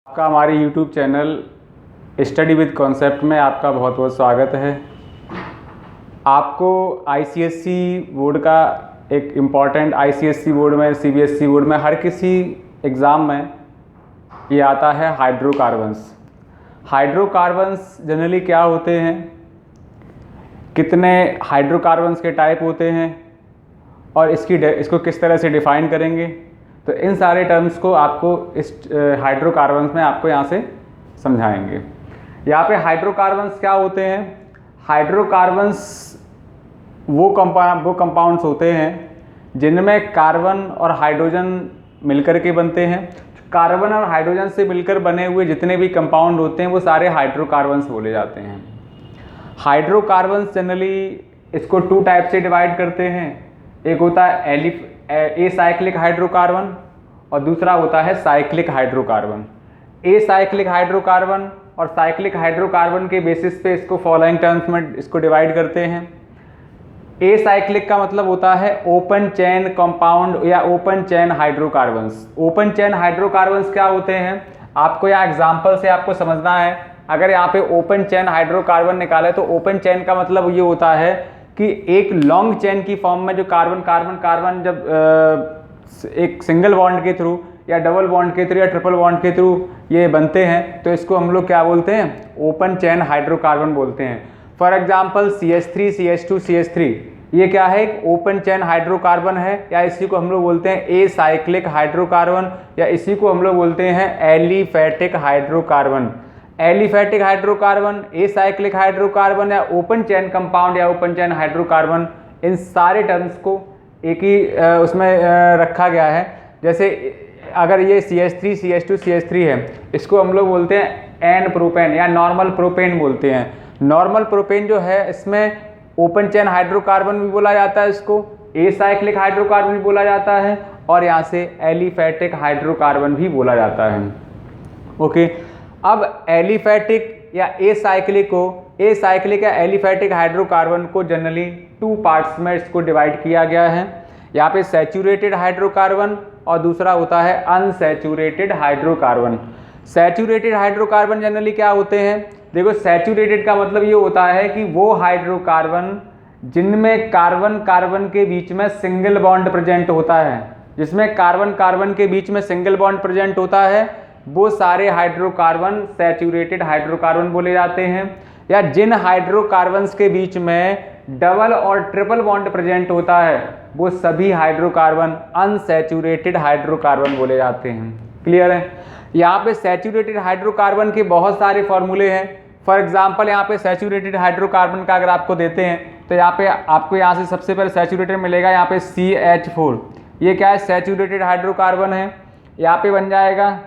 आपका हमारे YouTube channel study with concept में आपका बहुत बहुत स्वागत है। आपको ICSE बोर्ड का एक इम्पॉर्टेंट ICSE बोर्ड में CBSE बोर्ड में हर किसी एग्ज़ाम में ये आता है हाइड्रोकार्बन्स। हाइड्रोकार्बन्स जनरली क्या होते हैं, कितने हाइड्रोकार्बन्स के टाइप होते हैं और इसको किस तरह से डिफ़ाइन करेंगे, तो इन सारे टर्म्स को आपको इस हाइड्रोकार्बन्स में आपको यहाँ से समझाएंगे। यहाँ पे हाइड्रोकार्बन्स क्या होते हैं? हाइड्रोकार्बन्स वो कंपाउंड्स होते हैं जिनमें कार्बन और हाइड्रोजन मिलकर के बनते हैं। कार्बन और हाइड्रोजन से मिलकर बने हुए जितने भी कंपाउंड होते हैं वो सारे हाइड्रोकार्बन्स बोले जाते हैं। हाइड्रोकार्बन्स जनरली इसको टू टाइप से डिवाइड करते हैं। एक होता है एसाइक्लिक हाइड्रोकार्बन और दूसरा होता है साइक्लिक हाइड्रोकार्बन। एसाइक्लिक हाइड्रोकार्बन और साइक्लिक हाइड्रोकार्बन के बेसिस पे इसको फॉलोइंग टर्म्स में इसको डिवाइड करते हैं। एसाइक्लिक का मतलब होता है ओपन चेन कंपाउंड या open chain hydrocarbons. Open chain hydrocarbons क्या होते हैं, आपको यहाँ एग्जाम्पल से आपको समझना है। अगर यहाँ पे ओपन चेन हाइड्रोकार्बन निकाले तो ओपन चेन का मतलब ये होता है कि एक लॉन्ग चेन की फॉर्म में जो कार्बन कार्बन कार्बन जब एक सिंगल बॉन्ड के थ्रू या डबल बॉन्ड के थ्रू या ट्रिपल बॉन्ड के थ्रू ये बनते हैं तो इसको हम लोग क्या बोलते हैं, ओपन चेन हाइड्रोकार्बन बोलते हैं। For example CH3 CH2 CH3 ये क्या है, एक ओपन चेन हाइड्रोकार्बन है, या इसी को हम लोग बोलते हैं एसाइक्लिक हाइड्रोकार्बन, या इसी को हम लोग बोलते हैं aliphatic hydrocarbon. Aliphatic hydrocarbon, acyclic hydrocarbon या ओपन चेन कंपाउंड या ओपन चेन हाइड्रोकार्बन, इन सारे टर्म्स को एक ही उसमें रखा गया है। जैसे अगर ये CH3 CH2 CH3 है, इसको हम लोग बोलते हैं एन प्रोपेन या नॉर्मल प्रोपेन बोलते हैं। नॉर्मल प्रोपेन जो है इसमें ओपन चेन हाइड्रोकार्बन भी बोला जाता है, इसको एसाइक्लिक हाइड्रोकार्बन भी बोला जाता है और यहाँ से एलिफैटिक हाइड्रोकार्बन भी बोला जाता है। ओके, अब एलिफैटिक या एसाइक्लिक या एलिफैटिक हाइड्रोकार्बन को जनरली टू पार्ट्स में इसको डिवाइड किया गया है। यहाँ पे सैचुरेटेड हाइड्रोकार्बन और दूसरा होता है unsaturated hydrocarbon. Saturated hydrocarbon generally क्या होते हैं, देखो सैचुरेटेड का मतलब ये होता है कि वो हाइड्रोकार्बन जिनमें कार्बन कार्बन के बीच में सिंगल बॉन्ड प्रेजेंट होता है, जिसमें कार्बन कार्बन के बीच में सिंगल बॉन्ड प्रेजेंट होता है, वो सारे हाइड्रोकार्बन सैचुरेटेड हाइड्रोकार्बन बोले जाते हैं। या जिन हाइड्रोकार्बन्स के बीच में डबल और ट्रिपल बॉन्ड प्रेजेंट होता है वो सभी हाइड्रोकार्बन अनसैचुरेटेड हाइड्रोकार्बन बोले जाते हैं। क्लियर है? यहाँ पे सैचुरेटेड हाइड्रोकार्बन के बहुत सारे फॉर्मूले हैं। फॉर एग्जांपल यहाँ पे सैचुरेटेड हाइड्रोकार्बन का अगर आपको देते हैं तो यहाँ पे आपको यहाँ से सबसे पहले सैचुरेटेड मिलेगा, यहाँ पे CH4, ये क्या है, सैचुरेटेड हाइड्रोकार्बन है। यहाँ पे बन जाएगा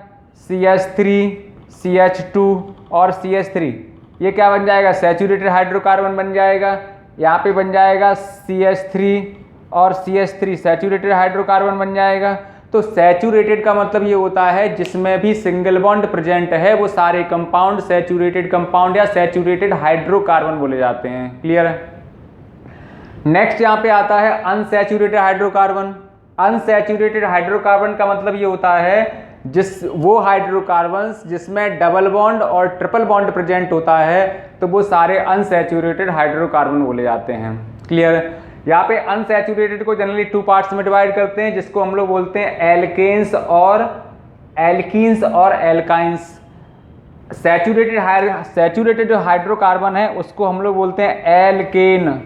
CH3 CH2 और CH3, ये क्या बन जाएगा, सैचुरेटेड हाइड्रोकार्बन बन जाएगा। यहाँ पे बन जाएगा CH3 और CH3 सैचुरेटेड हाइड्रोकार्बन बन जाएगा। तो सैचुरेटेड का मतलब ये होता है जिसमें भी सिंगल बॉन्ड प्रेजेंट है वो सारे कंपाउंड सैचुरेटेड कंपाउंड या सैचुरेटेड हाइड्रोकार्बन बोले जाते हैं। क्लियर है? नेक्स्ट यहाँ पे आता है अनसैचुरेटेड हाइड्रोकार्बन। अनसैचुरेटेड हाइड्रोकार्बन का मतलब ये होता है वो हाइड्रोकार्बन्स जिसमें डबल बॉन्ड और ट्रिपल बॉन्ड प्रेजेंट होता है तो वो सारे अनसैचुरेटेड हाइड्रोकार्बन बोले जाते हैं। क्लियर है? यहाँ पे अनसैचुरेटेड को जनरली टू पार्ट्स में डिवाइड करते हैं, जिसको हम लोग बोलते हैं एल्केन्स और एल्काइंस। सैचुरेटेड जो हाइड्रोकार्बन है उसको हम लोग बोलते हैं एल्केन।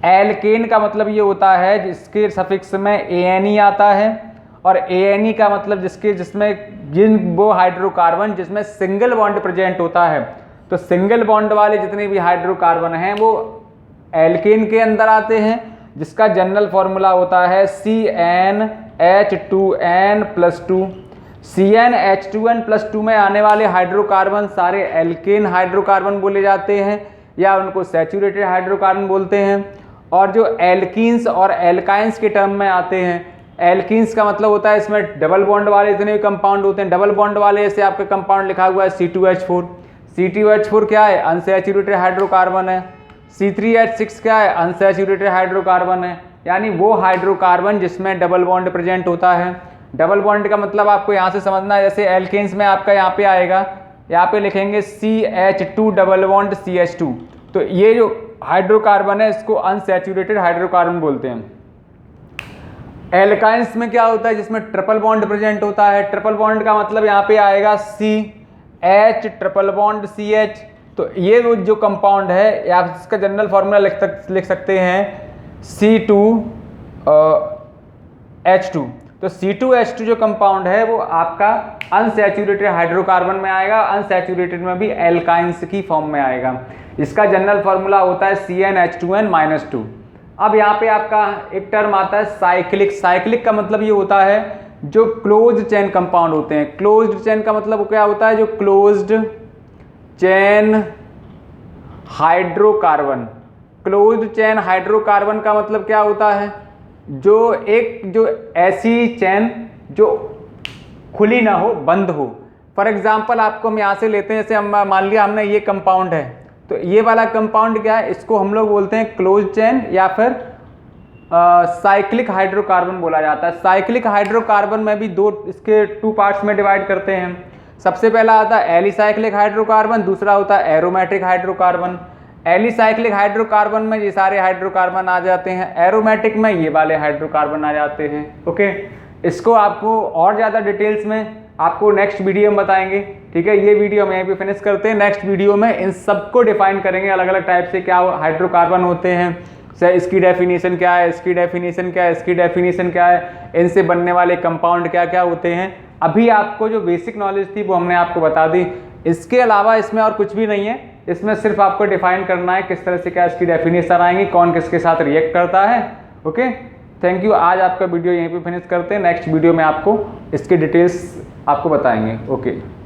एल्केन का मतलब ये होता है जिसके सफिक्स में ANE आता है, और ANE का मतलब जिसमें वो हाइड्रोकार्बन जिसमें सिंगल बॉन्ड प्रेजेंट होता है, तो सिंगल बॉन्ड वाले जितने भी हाइड्रोकार्बन हैं वो एल्केन के अंदर आते हैं, जिसका जनरल फॉर्मूला होता है CnH2n+2। CnH2n+2 में आने वाले हाइड्रोकार्बन सारे एल्केन हाइड्रोकार्बन बोले जाते हैं या उनको सैचुरेटेड हाइड्रोकार्बन बोलते हैं। और जो एल्कीन्स और एल्काइंस के टर्म में आते हैं, एल्कीन्स का मतलब होता है इसमें डबल बॉन्ड वाले जितने भी कंपाउंड होते हैं, डबल बॉन्ड वाले जैसे आपका कंपाउंड लिखा हुआ है C2H4। C2H4 क्या है, अनसैचुरेटेड हाइड्रोकार्बन है। C3H6 क्या है, अनसैचुरेटेड हाइड्रोकार्बन है। यानी वो हाइड्रोकार्बन जिसमें डबल बॉन्ड प्रेजेंट होता है। डबल बॉन्ड का मतलब आपको यहाँ से समझना है, जैसे एल्केन्स में आपका यहाँ पे आएगा, यहाँ पे लिखेंगे CH2 डबल बॉन्ड CH2, तो ये जो हाइड्रोकार्बन है इसको अनसैचुरेटेड हाइड्रोकार्बन बोलते हैं। एल्काइंस में क्या होता है, जिसमें ट्रिपल बॉन्ड प्रेजेंट होता है। ट्रिपल बॉन्ड का मतलब यहाँ पे आएगा CH ट्रिपल बॉन्ड CH, तो ये वो जो कंपाउंड है आप इसका जनरल फार्मूला लिख सकते हैं C2H2। तो C2H2 जो कंपाउंड है वो आपका अनसैचुरेटेड हाइड्रोकार्बन में आएगा, अनसैचुरेटेड में भी एल्काइंस की फॉर्म में आएगा। इसका जनरल फार्मूला होता है CnH2n-2। अब यहाँ पे आपका एक टर्म आता है साइक्लिक। साइक्लिक का मतलब ये होता है जो क्लोज्ड चेन कंपाउंड होते हैं। क्लोज्ड चेन का मतलब क्या होता है, जो closed chain hydrocarbon. Closed chain hydrocarbon का मतलब क्या होता है, जो ऐसी चेन जो खुली ना हो, बंद हो। फॉर एग्जाम्पल आपको हम यहाँ से लेते हैं, जैसे हम मान लिया हमने ये कंपाउंड है, तो ये वाला कंपाउंड क्या है, इसको हम लोग बोलते हैं क्लोज चेन या फिर साइक्लिक हाइड्रोकार्बन बोला जाता है। साइक्लिक हाइड्रोकार्बन में भी इसके टू पार्ट्स में डिवाइड करते हैं। सबसे पहला आता है एलिसाइक्लिक हाइड्रोकार्बन, दूसरा होता है एरोमेटिक हाइड्रोकार्बन। एलिसाइक्लिक हाइड्रोकार्बन में ये सारे हाइड्रोकार्बन आ जाते हैं, एरोमेटिक में ये वाले हाइड्रोकार्बन आ जाते हैं। ओके, इसको आपको और ज़्यादा डिटेल्स में आपको नेक्स्ट वीडियो में बताएंगे। ठीक है, ये वीडियो हम यहीं पे फिनिश करते हैं। नेक्स्ट वीडियो में इन सबको डिफाइन करेंगे, अलग अलग टाइप से क्या हाइड्रोकार्बन होते हैं, इसकी डेफिनेशन क्या है, इसकी डेफिनेशन क्या है, इसकी डेफिनेशन क्या है, इनसे बनने वाले कंपाउंड क्या क्या होते हैं। अभी आपको जो बेसिक नॉलेज थी वो हमने आपको बता दी। इसके अलावा इसमें और कुछ भी नहीं है, इसमें सिर्फ आपको डिफाइन करना है किस तरह से क्या इसकी डेफिनेशन आएंगी, कौन किसके साथ रिएक्ट करता है। Okay, thank you. आज आपका वीडियो यहीं पे फिनिश करते हैं, नेक्स्ट वीडियो में आपको इसके डिटेल्स आपको बताएंगे। ओके।